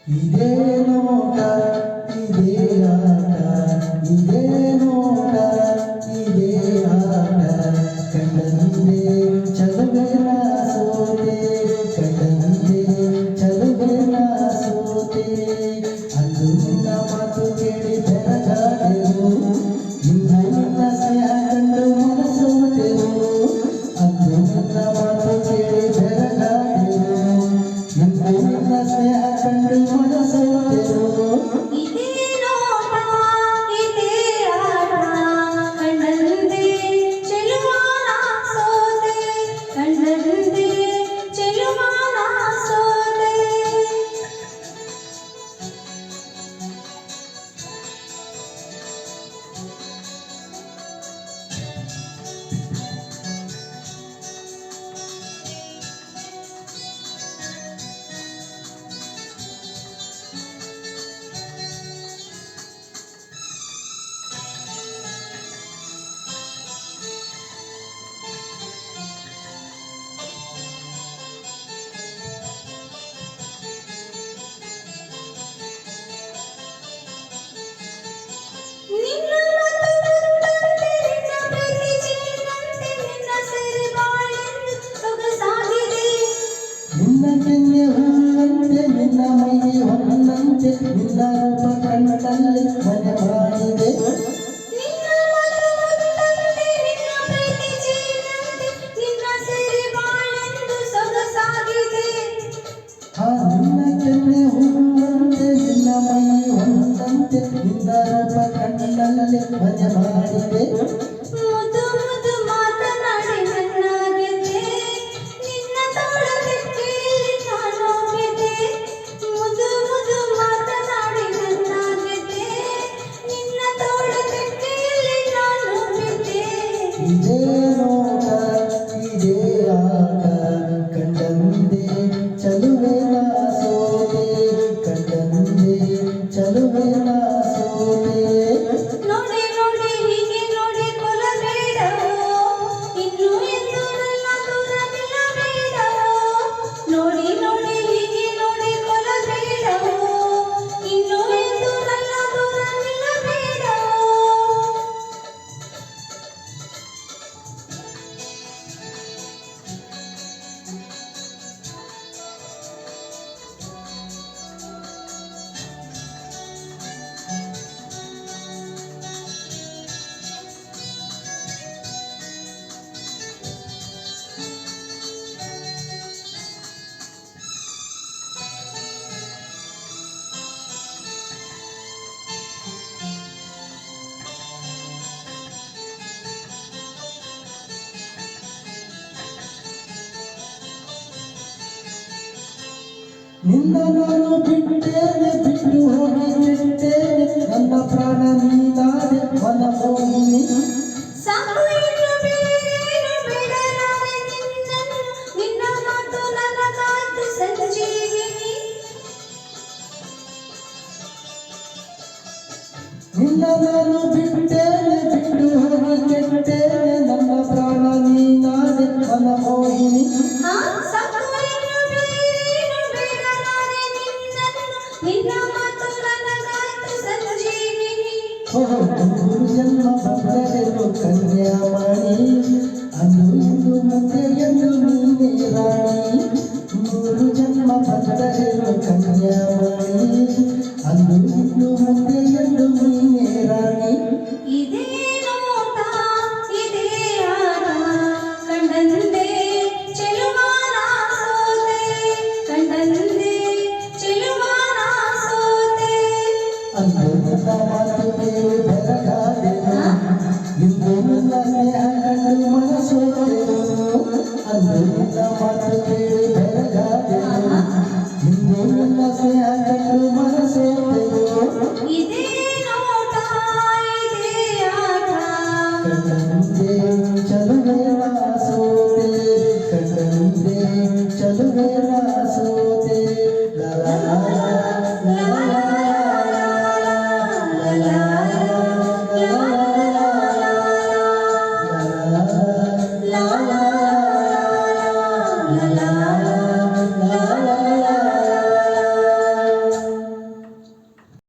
ಇದೇ ನೋಟ ಇದೇ ಆಟ ಇದೇ ನೋಟ ಇದೇ ಆಟ ಕಂಡಂತೆ ಚಲುವೆನ ಸೋತೆ ಕಂಡಂತೆ ಚಲುವೆನ ಸೋತೆ ಅಂದು ನಿನ್ನ ಮಾತು ಕೇಳಿ ಬೆರಗಾದೆವು ಇಂದು ನಿನ್ನ ಸ್ನೇಹ ಕಂಡು ಮನಸೋತೆವು ಅಂದು ನಿನ್ನ ಮಾತು ಕೇಳಿ ಬೆರಗಾದೆವು ಇಂದು ನಿನ್ನ ಸ್ನೇಹ ಕಂಡು ಮನಸೋತೆವು ಇದೇ ನೋಟ ಇದೇ ಆಟ ಕಂಡಂತೆ ಚೆಲುವಾನ ಸೋತೆ ಕಂಡಂತೆ ಚೆಲುವಾನ ಸೋತೆ ನಿನ್ನ ಮಾತು ಮುತ್ತಂತೆ ನಿನ್ನ ಪ್ರೀತಿ ಜೇನಂತೆ ನಿನ್ನ ಸೆರೆ ಬಾಳೆಂದು ಸೊಗಸಾಗಿದೆ ನಿನ್ನ ಕೆನ್ನೆ ಹೂವಂತೆ ನಿನ್ನ ಮೈ ಹೊನ್ನಂತೆ ನಿನ್ನ ರೂಪ ಕಣ್ಣಲ್ಲಿ ಮನೆ ಮಾಡಿದೆ ನಿನ್ನ ಮಾತು ಮುತ್ತಂತೆ ನಿನ್ನ ಪ್ರೀತಿ ಜೇನಂತೆ ನಿನ್ನ ಸೆರೆ ಬಾಳೆಂದು ಸೊಗಸಾಗಿದೆ ನಿನ್ನ ಕೆನ್ನೆ ಹೂವಂತೆ ನಿನ್ನ ಮೈ ಹೊನ್ನಂತೆ ನಿನ್ನ ರೂಪ ಕಣ್ಣಲ್ಲಿ ಮನೆ ಮಾಡಿದೆ ಮುದ್ದು ಮುದ್ದು ಮಾತನಾಡಿ ನನ್ನ ಗೆದ್ದೆ ನಿನ್ನ ತೋಳ ತೆಕ್ಕೆಯಲ್ಲಿ ನಾನು ಗೆದ್ದೆ ಮುದ್ದು ಮುದ್ದು ಮಾತನಾಡಿ ನನ್ನ ಗೆದ್ದೆ ನಿನ್ನ ತೋಳ ತೆಕ್ಕೆಯಲ್ಲಿ ನಾನು ಗೆದ್ದೆ ಇದೇ ನೋಟ ಇದೇ ಆಟ ಕಂಡಂತೆ ಚಲುವೆನ ಸೋತೆ ಕಂಡಂತೆ ಚಲುವೆನ ಸೋತೆ ನೋಡಿ ನೋಡಿ ಹೀಗೆ ನೋಡಿ ಕೊಲ್ಲಬೇಡವೋ ಇನ್ನು ಎಂದು ನನ್ನ ದೂರ ನಿಲ್ಲಬೇಡವೋ ನೋಡಿ ನೋಡಿ ಹೀಗೆ ನೋಡಿ ಕೊಲ್ಲಬೇಡವೋ ಇನ್ನು ಎಂದು ನನ್ನ ದೂರ ನಿಲ್ಲಬೇಡವೋ ನಿನ್ನ ನಾನು ಬಿಟ್ಟೇನೆ ಬಿಟ್ಟು ಹೋಗಿ ಬಿಟ್ಟೇನೆ ನನ್ನ ಪ್ರಾಣ ನೀನಾದೆ ಮನಮೋಹಿನಿ ಸಾಕು ಇನ್ನು ಬೇರೇನು ಬೇಡಲಾರೆ ನಿನ್ನನ್ನು ನಿನ್ನ ಮಾತು ನನಗಾಯ್ತು ಸಂಜೀವಿನಿ ನಿನ್ನ ನಾನು ಬಿಟ್ಟೇನೆ ಬಿಟ್ಟು ಹೋಗಿ ಬಿಟ್ಟೇನೆ ನನ್ನ ಪ್ರಾಣ ನೀನಾದೆ ಮನಮೋಹಿನಿ ಸಾಕು ಇನ್ನು ಬೇರೇನು ಬೇಡಲಾರೆ ನಿನ್ನನ್ನು ನಿನ್ನ ಮಾತು ನನಗಾಯ್ತು ಸಂಜೀವಿನಿ ಮೂರು ಜನ್ಮ ಬಂದರೆನು ಕನ್ಯಾಮಣಿ ಅಂದು ಇಂದು ಮುಂದೆ ಎಂದು ನೀನೇ ರಾಣಿ ಮೂರು ಜನ್ಮ ಬಂದರೆನು ಕನ್ಯಾಮಣಿ ಅಂದು ಇಂದು ಮುಂದೆ